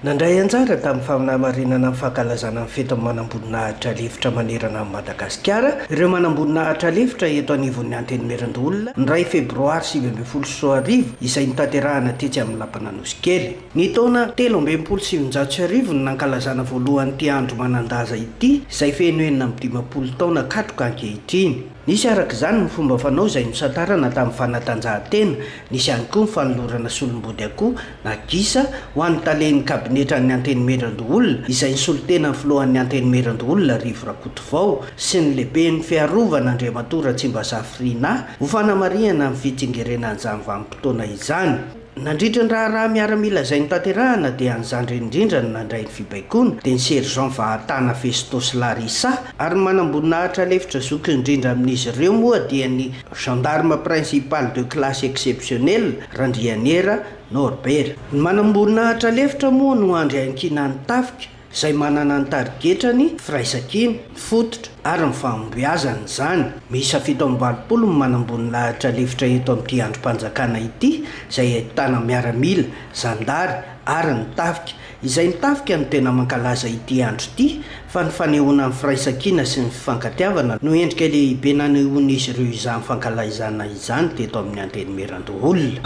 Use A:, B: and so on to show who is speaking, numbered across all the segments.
A: Nandray anjara tamin'ny faminamarinana amin'ny fankalazana amin'ny fety manam-boninahitra lefitra manerana amin'ny Madagasikara ireo manam-boninahitra lefitra eto anivon'ny Antenimierandoholona ny 2 febroary 2024 izay nitanterahana tetsy amin'ny Lapana Nosikely. Ny taona 1377 ny nankalazana voalohan'ity andro manandaza ity izay feno enina amin'ny 50 taona katroka ankehitriny. Nisy araka izany ny fomba fanao izay nosantarana tamin'ny fanatanjahantena, nisy ihany koa ny fanolorana solombody akoho na gisa ho an'ny talen'ny kabinetra ny Antenimierandoholona izay nisolitena ny filohan'ny Antenimierandoholona Rivo Rakotovao sy ny lehibe ny fiarovana Andriamatora Tsimbazafrina ho fanamarihana amin'ny fitsingerenan'izany vanim-potoana izany. Nandritra ny raha miaramila izay nitanterahana dia an'izany indrindra ny nandray ny fibaikona dia ny sergent Vahatana Festos Larissa ary manam-boninahitra lefitra zoky indrindra amin'izy ireo moa dia ny gendarme principal de classe exceptionnelle Randrianiera Norbert. Ny manam-boninahitra lefitra moa no andry ankinan'ny tafika izay manana ny tarigetrany firaisakiny, fototra ary ny fahombiazana izany. Miisa 720 ny manam-boninahitra lefitra eto amin'ity androm-panjakana ity izay ahitana miaramila, zandary ary ny tafika. Izay ny tafika no tena mankalaza ity andro ity fa ny fanehoana ny firaisakina sy ny fifankatiavana no endrika lehibe nanehoan'izy ireo izany fankalazana izany teto amin'ny Antenimierandoholona.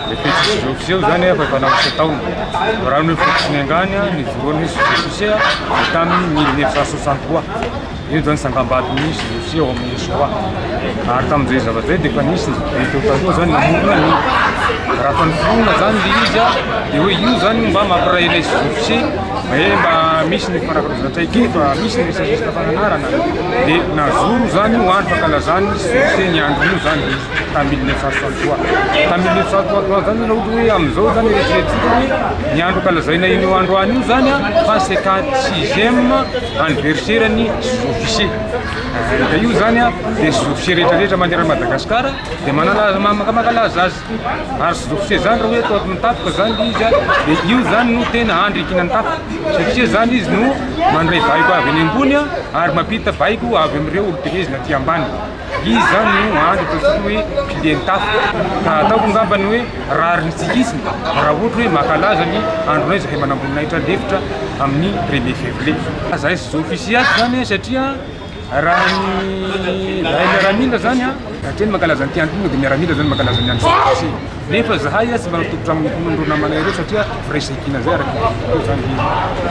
B: Ofisiel zany efa fanampisy taona raha ny fototsiny angany ny voalohany ofisiel tamin'ny 1963 io zany sangambady misy ofisiel ao amin'ny soa ary tamin'izay zavatra dia efa nisy teo zany namorona ny raha fanifona zany le izy dia hoe io zany mba mampiray ilay ofisiel mba misy ny fanakarozana traiky fa misy ny resasesaka fananarana dia nazoro zany ho andro fankalazany ofisiel ny andro io zany tamin'ny 1963 tamin'ny 1963 zany raha ohatra hoe amin'izao zany eritreretintsika hoe ny andro kalazaina io andro any io zany fa 56e anniversaire ny ofisiel dia io zany dia ofisiel rehetrarehetra manderan'i Madagasikara dia mankalaza azy ary ofisiel zany raha hoe atao amin'ny tapaka zany izy dia io zany no tena andro ikinan'ny tapaka satria zany izy no mandray baiko avy any ambony ary mampita baiko avy amin'ireo olotelezina aty ambany. Izy zany no andro ataontsika hoe pilieny tapaka ka ataoko ngambany hoe rariny tsikisiny raha ohatra hoe makalaza ny andronay izay manam-boninahitra lefitra amin'ny 1er février. Zahay sy ofisiel zany satria raha ny miaramila zany satria ny mankalaza ny tiandrino dia miaramila zany mankalaza ny andro ofisiel nefa zahay tsy manatokotra amin'ny ndro namanay ireo satria firaisakina zay araka zany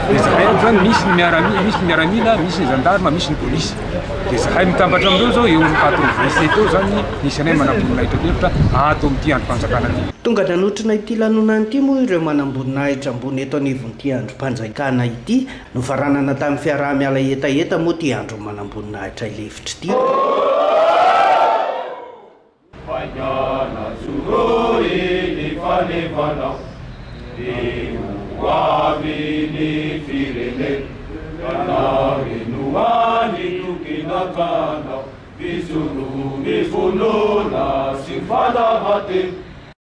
B: dia zahay zany misy ny miaramila misy ny gendarme misy ny polisy dia zahay mitambatra amin'ireo zao eo amin'ny 87 teo zany nisy anay manam-boninahitra lefitra ato amin'ity androm-panjakana ity.
A: Tonga nanotrina ity lanonana ity moa ireo manam-boninahitra ambony eto anivon'ity androm-panjakana ity no varanana tamin'ny fiaraha-miala etaeta moa ty andro manam-boninahitra lefitra ity.
C: Visuru ni funona si fada vate